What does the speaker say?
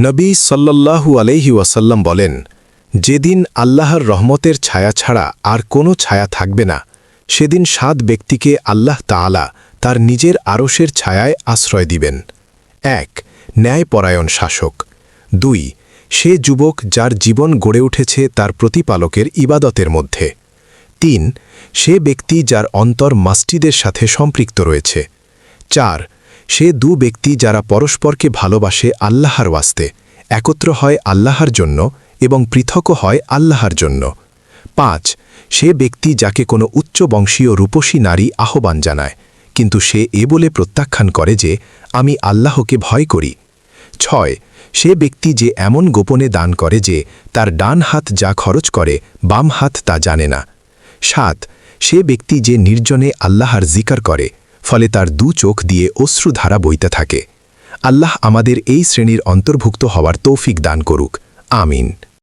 নবী সাল্লাল্লাহু আলাইহি ওয়াসাল্লাম বলেন, যেদিন আল্লাহর রহমতের ছায়া ছাড়া আর কোনো ছায়া থাকবে না, সেদিন ৭ ব্যক্তিকে আল্লাহ তাআলা তার নিজের আরশের ছায়ায় আশ্রয় দিবেন। ১. ন্যায়পরায়ণ শাসক। ২. সে যুবক যার জীবন গড়ে উঠেছে তার প্রতিপালকের ইবাদতের মধ্যে। ৩. সে ব্যক্তি যার অন্তর মসজিদের সাথে সম্পৃক্ত রয়েছে। ৪. সে ২ ব্যক্তি যারা পরস্পরকে ভালোবাসে আল্লাহর ওয়াস্তে, একত্র হয় আল্লাহর জন্য এবং পৃথকও হয় আল্লাহর জন্য। ৫. সে ব্যক্তি যাকে কোনো উচ্চবংশীয় রূপসী নারী আহ্বান জানায়, কিন্তু সে এ বলে প্রত্যাখ্যান করে যে, আমি আল্লাহকে ভয় করি। ৬. সে ব্যক্তি যে এমন গোপনে দান করে যে তার ডান হাত যা খরচ করে বাম হাত তা জানে না। ৭. সে ব্যক্তি যে নির্জনে আল্লাহর জিকার করে, ফলে তার ২ চোখ দিয়ে অশ্রুধারা বইতে থাকে। আল্লাহ আমাদের এই শ্রেণীর অন্তর্ভুক্ত হওয়ার তৌফিক দান করুক। আমিন।